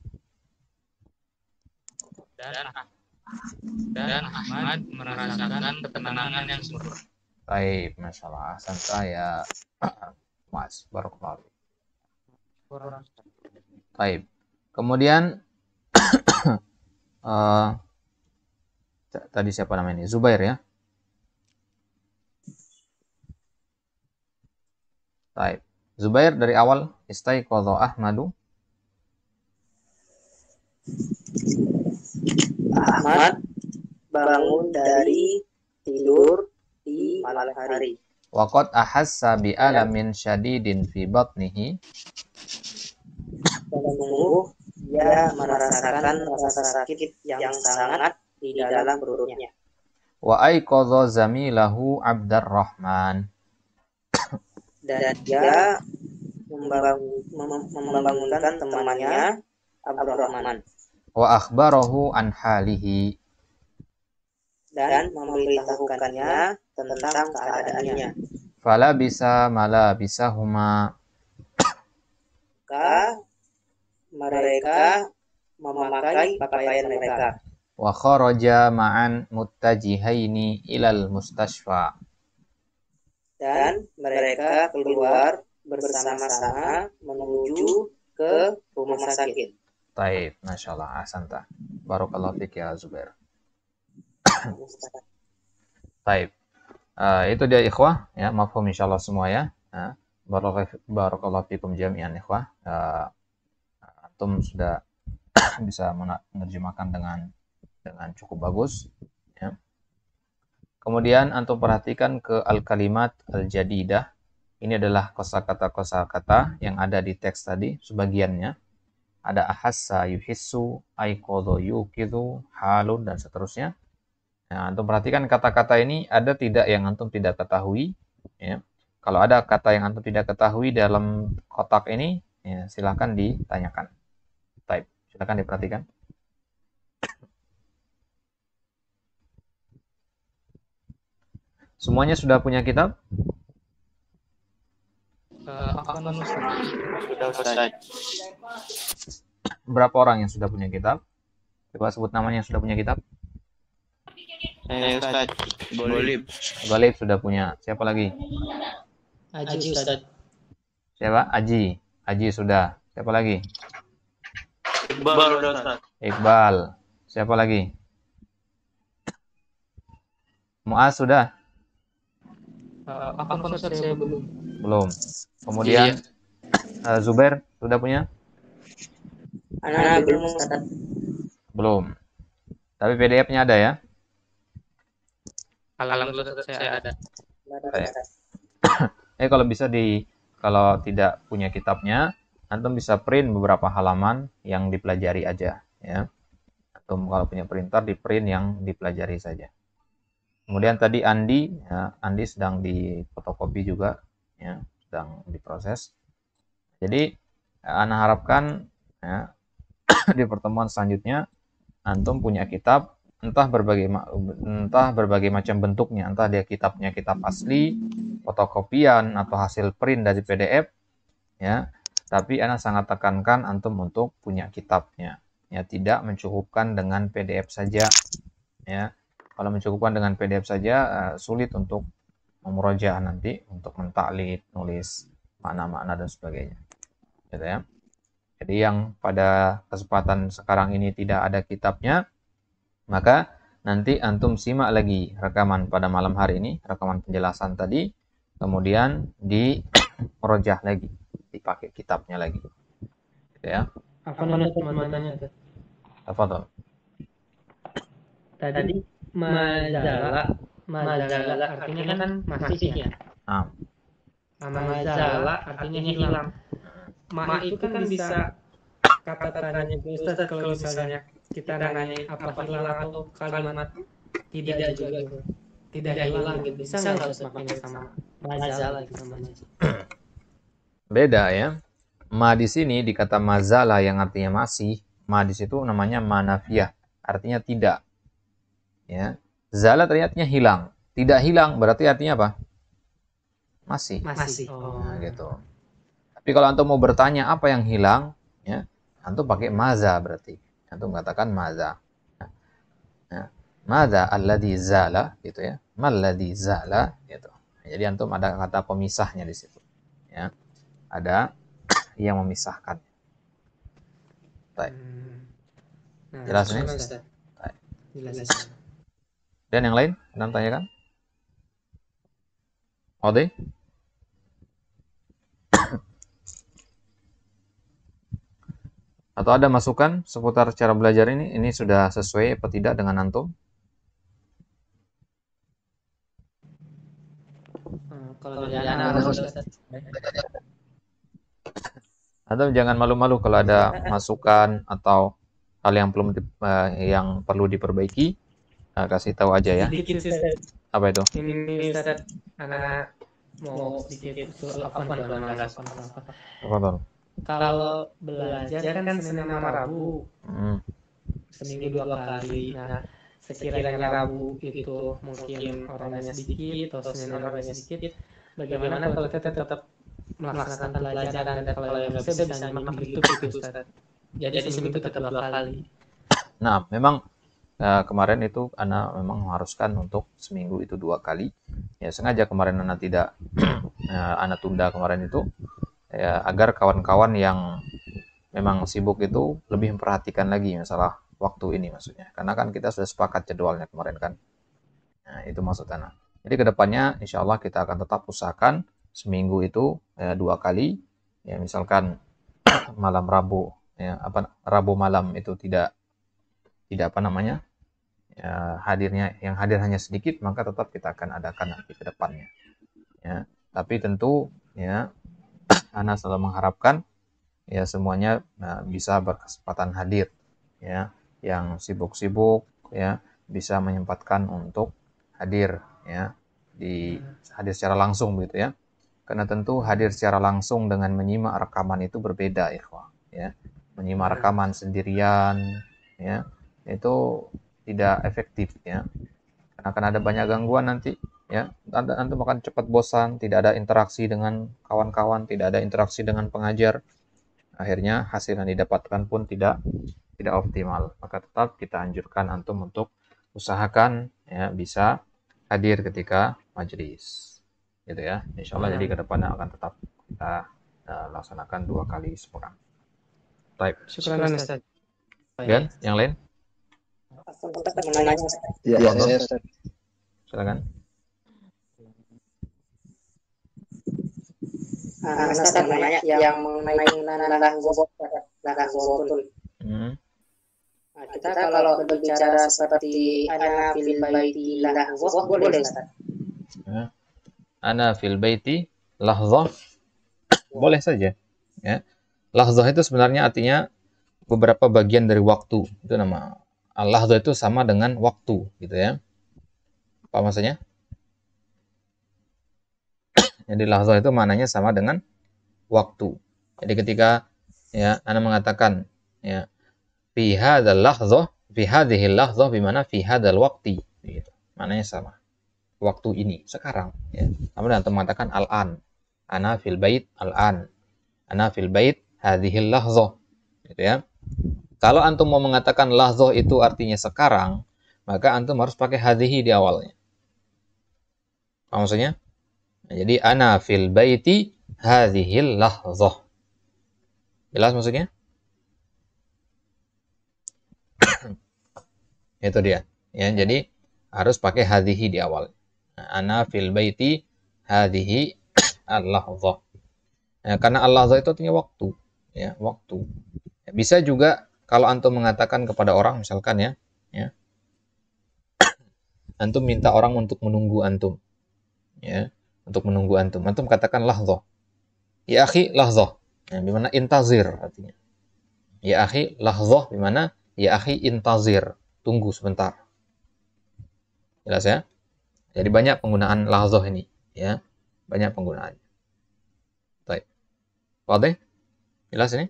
Dan Ahmad merasakan ketenangan yang sempurna. Baik, Masya Allah. Ahsan saya Mas, barakallahu. Baik. Kemudian tadi siapa namanya ini? Zubair ya. Taib. Zubair dari awal, istaiqadha Ahmadu. Ahmad bangun dari tidur di malam hari. Wa qad ahassa bi alamin syadidin fi batnihi. Dan sungguh dia merasakan rasa sakit yang sangat di dalam perutnya. Wa aiqadha zamilahu Abdurrahman. Dan dia membangunkan temannya Abdurrahman. Wa akhbarahu an halihi. Dan memberitahukannya tentang keadaannya. Fala bisa mala bisahuma. Maka mereka memakai pakaian mereka. Wa kharaja ma'an muttajihaini ilal mustashfa. Dan mereka keluar bersama-sama menuju ke rumah sakit. Taib, Masya Allah, ahsanta. Barakallahu fiik ya Zubair. Taib. Itu dia ikhwah, ya, mafhum insyaallah semua ya. Barakallahu fikum jami'an ikhwah. Antum sudah bisa menerjemahkan dengan cukup bagus, ya. Kemudian antum perhatikan ke al-kalimat al-jadidah. Ini adalah kosakata-kosakata yang ada di teks tadi sebagiannya. Ada ahassa, yuhissu, aiqadha, yuqidhu, halun, dan seterusnya. Nah, antum perhatikan kata-kata ini ada tidak yang antum tidak ketahui, ya. Kalau ada kata yang antum tidak ketahui dalam kotak ini, ya, silahkan ditanyakan. Baik, silakan diperhatikan. Semuanya sudah punya kitab? Sudah Ustaz. Berapa orang yang sudah punya kitab? Coba sebut namanya yang sudah punya kitab. Saya Ustaz. Bolib. Galib sudah punya. Siapa lagi? Aji Ustaz. Siapa? Aji. Aji sudah. Siapa lagi? Iqbal udah Ustaz. Iqbal. Siapa lagi? Muaz sudah? Apa Ustaz, saya belum. Belum. Kemudian Zubair sudah punya? Anak belum Ustaz. Belum. Tapi PDF-nya ada ya? Alhamdulillah saya ada. Kalau bisa kalau tidak punya kitabnya, antum bisa print beberapa halaman yang dipelajari aja, ya. Antum kalau punya printer di print yang dipelajari saja. Kemudian tadi Andi, ya, Andi sedang difotokopi juga, ya, sedang diproses. Jadi ana harapkan, ya, di pertemuan selanjutnya antum punya kitab entah berbagai macam bentuknya, entah dia kitabnya kitab asli, fotokopian atau hasil print dari PDF, ya. Tapi ana sangat tekankan antum untuk punya kitabnya, ya, tidak mencukupkan dengan PDF saja, ya. Kalau mencukupkan dengan PDF saja sulit untuk memurojaah nanti, untuk mentaklid, nulis makna-makna dan sebagainya, gitu ya. Jadi yang pada kesempatan sekarang ini tidak ada kitabnya, maka nanti antum simak lagi rekaman pada malam hari ini, rekaman penjelasan tadi, kemudian dimurojaah lagi, dipakai kitabnya lagi, gitu ya. Apa namanya teman-temannya? Tafadhol. Tadi mazala artinya kan masih ya. Mazala artinya hilang. Ma itu kan bisa kata-katanya Ustaz kalau misalnya kita nanyain apa hilang atau kalimat tidak juga gitu. Tidak hilang gitu. Bisa nggak Ustaz makanya sama mazala gitu namanya? Beda ya. Ma di sini di kata mazala yang artinya masih, ma di situ namanya manafiyah, artinya tidak. Ya. Zala artinya hilang. Tidak hilang berarti artinya apa? Masih. Masih. Nah, gitu. Tapi kalau antum mau bertanya apa yang hilang, ya, antum pakai maza berarti. Antum katakan maza. Nah, maza alladzi zala gitu ya. Malladzi zala gitu. Jadi antum ada kata pemisahnya di situ. Ya. Ada yang memisahkan. Baik. Jelas nih? Jelas. Dan yang lain? Anda tanyakan? Ode? Atau ada masukan seputar cara belajar ini? Ini sudah sesuai apa tidak dengan antum? Kalau dari anak Ustaz. Atau jangan malu-malu kalau ada masukan atau hal yang yang perlu diperbaiki, kasih tahu aja ya. Sedikit Ustaz. Apa itu? Ini Ustaz, anak mau sedikit usul apa Apa? Kalau belajar kan Senin sama Rabu, seminggu 2 kali. Nah, sekiranya Rabu itu mungkin orangnya sedikit atau Senin orangnya sedikit, bagaimana kalau kita tetap melaksanakan pelajaran dan kalau yang nggak bisa nyimak di YouTube itu Ustaz. Jadi seminggu tetap 2 kali. Nah, memang kemarin itu Ana memang mengharuskan untuk seminggu itu 2 kali. Ya sengaja kemarin Ana tidak Ana tunda kemarin itu ya, agar kawan-kawan yang memang sibuk itu lebih memperhatikan lagi masalah waktu ini maksudnya. Karena kan kita sudah sepakat jadwalnya kemarin kan. Nah, itu maksud Ana. Jadi kedepannya insya Allah kita akan tetap usahakan seminggu itu 2 kali. Ya misalkan malam Rabu, ya Rabu malam itu tidak apa namanya ya, yang hadir hanya sedikit, maka tetap kita akan adakan nanti ke depannya. Ya, tapi tentu ya Ana selalu mengharapkan ya semuanya bisa berkesempatan hadir, ya yang sibuk-sibuk ya bisa menyempatkan untuk hadir ya hadir secara langsung begitu ya. Karena tentu hadir secara langsung dengan menyimak rekaman itu berbeda ikhwah ya. Menyimak rekaman sendirian ya itu tidak efektif ya. Karena akan ada banyak gangguan nanti ya. Antum akan cepat bosan, tidak ada interaksi dengan kawan-kawan, tidak ada interaksi dengan pengajar. Akhirnya hasil yang didapatkan pun tidak optimal. Maka tetap kita anjurkan antum untuk usahakan ya bisa hadir ketika majelis. Gitu ya. Insyaallah jadi ke depannya akan tetap kita laksanakan 2 kali sepekan. Baik. Syukran Ustaz. Dan yang lain? Ya, saya Ustaz. Silakan. Ustaz nanya yang mengenai lahzotul. Nah, kita kalau berbicara seperti ana fil baiti lahzah boleh Ustaz? Ana fil baiti lahzah boleh saja ya. Lahzah itu sebenarnya artinya beberapa bagian dari waktu. Itu nama lahzah itu sama dengan waktu gitu ya. Apa maksudnya? Jadi lahzah itu maknanya sama dengan waktu. Jadi ketika ya Ana mengatakan ya fi hadzal lahzah, fi hadhihi lahzah bimana fi hadzal waqti gitu. Maknanya sama. Waktu ini, sekarang ya. Kemudian Anda mengatakan al-an. Ana fil bait al-an. Ana fil bait hadhihi lahzah. Gitu ya. Kalau antum mau mengatakan lahzah itu artinya sekarang, maka antum harus pakai hadhihi di awalnya. Apa maksudnya? Nah, jadi ana fil baiti hadhihi lahzah. Jelas maksudnya? Itu dia. Ya, jadi harus pakai hadhihi di awal. Ana fil baiti hadhihi al-lahzah. Ya, karena al-lahzah itu artinya waktu, ya, waktu. Ya, bisa juga kalau antum mengatakan kepada orang misalkan ya. Antum minta orang untuk menunggu antum. Ya, untuk menunggu antum. Antum katakan lahzah. Ya akhi lahzah. Ya, bimana intazir artinya. Ya akhi lahzah bimana ya akhi intazir. Tunggu sebentar. Jelas ya? Jadi banyak penggunaan lahzah ini, ya. Banyak penggunaannya. Baik. Wadih? Jelas ini?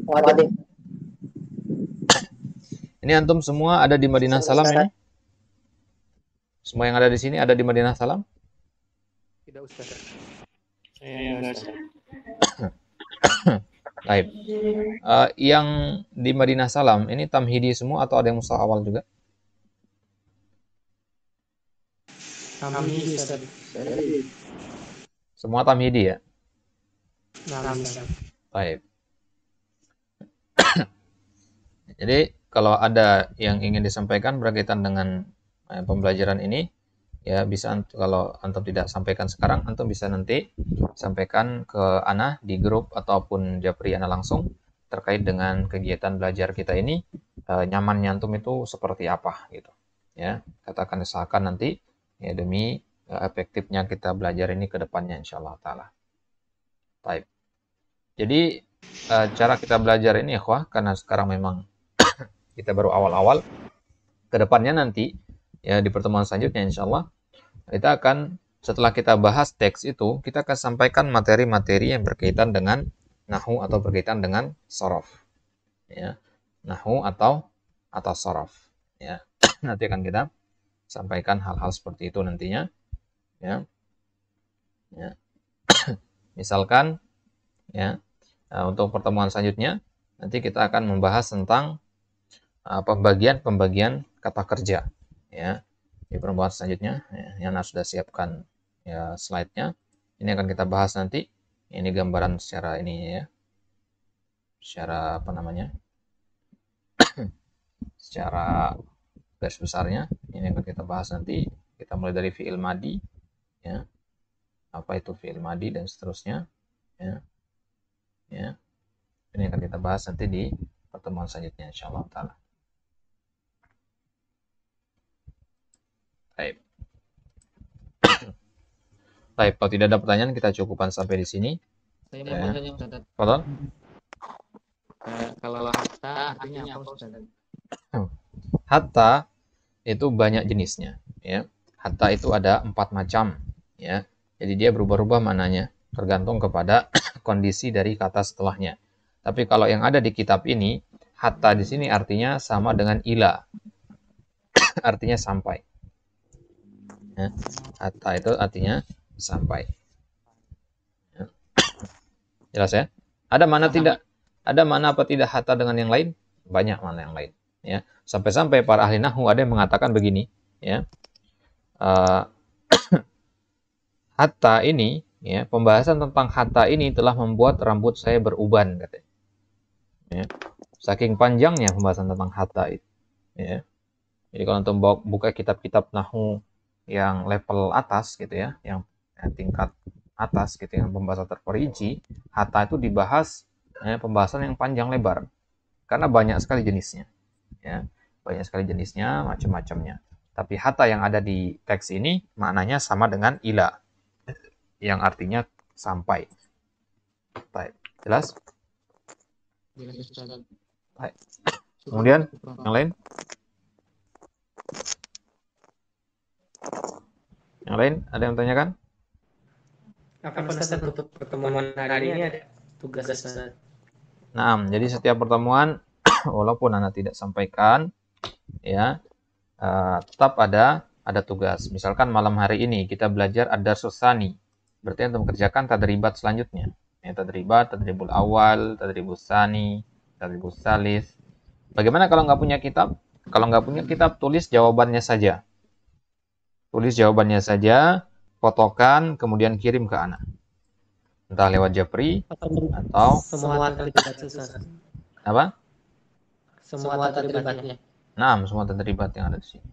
Wadih. Ini antum semua ada di Madinah Salam ini? Semua yang ada di sini ada di Madinah Salam? Tidak Ustaz. Baik. Yang di Madinah Salam ini tamhidi semua atau ada yang mustalah awal juga? Tamhidi Ustaz. Semua tamhidi ya? Baik. Jadi kalau ada yang ingin disampaikan berkaitan dengan pembelajaran ini, ya bisa kalau antum tidak sampaikan sekarang, antum bisa nanti sampaikan ke Ana di grup ataupun japri Ana langsung. terkait dengan kegiatan belajar kita ini, nyaman nyantum itu seperti apa gitu ya. Kita akan usahakan nanti ya demi efektifnya kita belajar ini ke depannya insyaallah taala. Baik. Jadi cara kita belajar ini ikhwah, karena sekarang memang kita baru awal-awal, ke depannya nanti ya di pertemuan selanjutnya insyaallah kita akan, setelah kita bahas teks itu, kita akan sampaikan materi-materi yang berkaitan dengan nahwu atau berkaitan dengan shorof. Ya. Nahwu atau shorof. Ya. Nanti akan kita sampaikan hal-hal seperti itu nantinya. Ya. Ya. Misalkan ya, untuk pertemuan selanjutnya nanti kita akan membahas tentang pembagian kata kerja. Ya. Di pertemuan selanjutnya ya, yang sudah siapkan ya slide-nya. Ini akan kita bahas nanti. Ini gambaran secara ini ya. Secara apa namanya? Secara garis besarnya. Ini akan kita bahas nanti. Kita mulai dari fi'il madi ya. Apa itu fi'il madi dan seterusnya ya. Ya. Ini akan kita bahas nanti di pertemuan selanjutnya insyaallah taala. Baik. Baik, kalau tidak ada pertanyaan kita cukupkan sampai di sini. Saya mau tanya Ustaz. Betul? Kalau hatta artinya apa Ustaz? Hatta itu banyak jenisnya ya. Hatta itu ada 4 macam ya. Jadi dia berubah-ubah maknanya tergantung kepada kondisi dari kata setelahnya. Tapi kalau yang ada di kitab ini, hatta di sini artinya sama dengan ila. Artinya sampai. Ya. Hatta itu artinya sampai. Ya. Jelas ya? Ada mana tidak? Ada mana apa tidak hatta dengan yang lain? Banyak mana yang lain. Ya. Sampai-sampai para ahli nahwu ada yang mengatakan begini. Ya. Hatta ini, ya, pembahasan tentang hatta ini telah membuat rambut saya beruban, katanya. Ya. Saking panjangnya pembahasan tentang hatta itu. Ya. Jadi kalau untuk buka kitab-kitab nahwu yang level atas gitu ya, yang tingkat atas gitu, yang pembahasan terperinci, hatta itu dibahas ya, pembahasan yang panjang lebar karena banyak sekali jenisnya ya, banyak sekali jenisnya, macam-macamnya. Tapi hatta yang ada di teks ini maknanya sama dengan ila yang artinya sampai. Baik, jelas? Baik. Kemudian yang lain? Yang lain ada yang tanyakan? Apa Ustaz untuk pertemuan hari ini ada tugas Ustaz? Nah, jadi setiap pertemuan walaupun Anda tidak sampaikan ya, tetap ada tugas. Misalkan malam hari ini kita belajar ad-darsus tsani. Berarti untuk mengerjakan tadribat selanjutnya. Ya, tadribat, tadribul awal, tadribus tsani, tadribus tsalis. Bagaimana kalau nggak punya kitab? Kalau nggak punya kitab, tulis jawabannya saja. Tulis jawabannya saja, fotokan, kemudian kirim ke anak. Entah lewat Japri atau semua terlibat Ustaz. apa? Semua terlibatnya. Nah, semua terlibat yang ada di sini.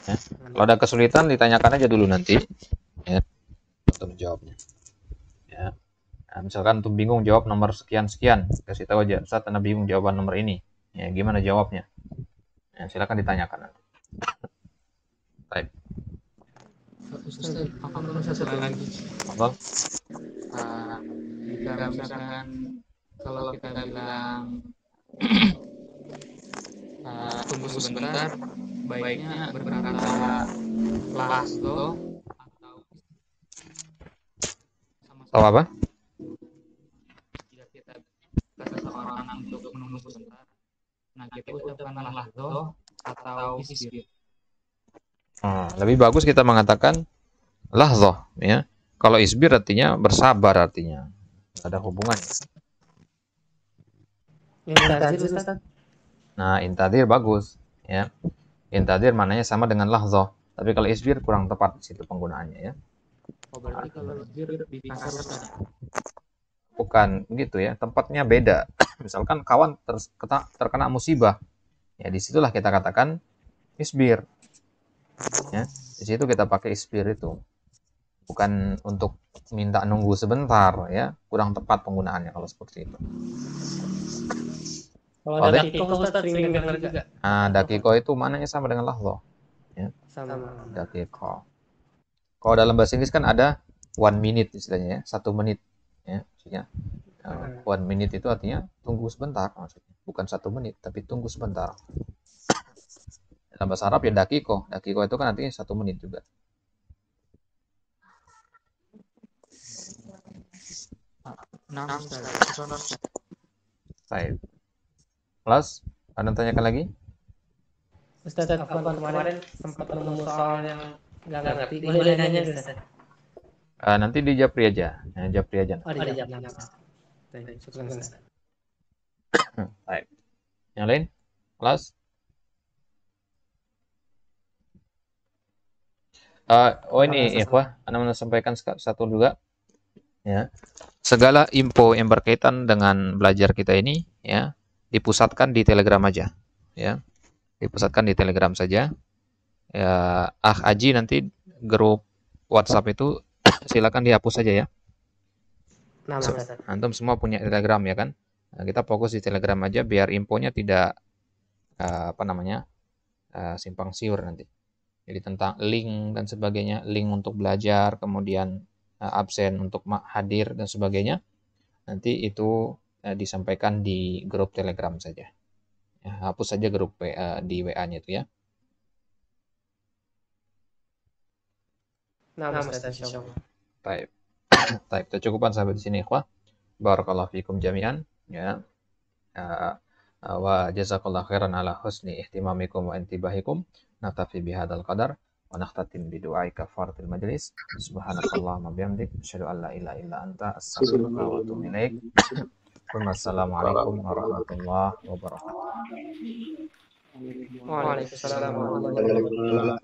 Ya. Kalau ada kesulitan ditanyakan aja dulu nanti. Ya. Untuk menjawabnya. Ya. Nah, misalkan tuh bingung jawab nomor sekian-sekian, kasih tahu aja, Ustaz, Anda bingung jawaban nomor ini. Ya, gimana jawabnya? Ya, silakan ditanyakan nanti. Baik. Ustaz, apa menurut saya lagi? Apa? Jika misalkan kalau kita bilang tunggu sebentar, baiknya berkata lasdo Tahu apa? jika kita seseorang untuk menunggu sebentar, nah kita ucapkan lasdo atau isbir. Lebih bagus kita mengatakan lahzah ya. Kalau isbir artinya bersabar, artinya nggak ada hubungannya. Intadir Ustaz. Nah, intadir bagus ya. Intadir maknanya sama dengan lahzah, tapi kalau isbir kurang tepat di situ penggunaannya ya. Oh, berarti kalau isbir di kasar Ustaz. Bukan begitu ya, tempatnya beda. Misalkan kawan terkena musibah, ya disitulah kita katakan isbir. Ya, di situ kita pakai isbir itu. Bukan untuk minta nunggu sebentar ya, kurang tepat penggunaannya kalau seperti itu. Kalau Wadah? dakiko Ustaz sering dengar juga. Dakiko itu maknanya sama dengan lahdo. Ya, Sama. dakiko. Kalau dalam bahasa Inggris kan ada 1 minute istilahnya ya, 1 menit. Ya, maksudnya 1 minute itu artinya tunggu sebentar maksudnya. Bukan 1 menit, tapi tunggu sebentar. Dalam bahasa Arab ya dakiko. Dakiko itu kan artinya 1 menit juga. Nah, Ustaz. Baik. Kelas, ada yang tanyakan lagi? Ustaz, kemarin sempat nemu soal yang nggak ngerti. Boleh nanya Ustaz? Nanti di Japri aja. Japri aja. Oh, di jam. Syukur Ustaz. Baik. Yang lain? Kelas? Ini ikhwah, Anda mau sampaikan satu juga. Ya. Segala info yang berkaitan dengan belajar kita ini ya dipusatkan di Telegram aja. Ya. Dipusatkan di Telegram saja. Ya, Aji nanti grup WhatsApp itu silakan dihapus saja ya. Antum semua punya Telegram ya kan? Nah, kita fokus di Telegram aja biar infonya tidak simpang siur nanti. Jadi tentang link dan sebagainya, link untuk belajar, kemudian absen untuk hadir dan sebagainya, nanti itu disampaikan di grup Telegram saja. Ya, hapus saja grup di WA-nya itu ya. Baik. Baik, kita cukupkan sampai di sini ikhwah. Barakallahu fikum jami'an ya. Wa jazakallahu khairan ala husni ihtimamikum wa intibahikum. Naktafi bihadzal qadar wa nakhtatim bi du'ai kafaratil majlis. Subhanakallahumma bihamdik asyhadu an la ilaha illa anta astaghfiruka wa atubu ilaik. Wassalamualaikum warahmatullahi wabarakatuh. Waalaikumsalam warahmatullahi wabarakatuh.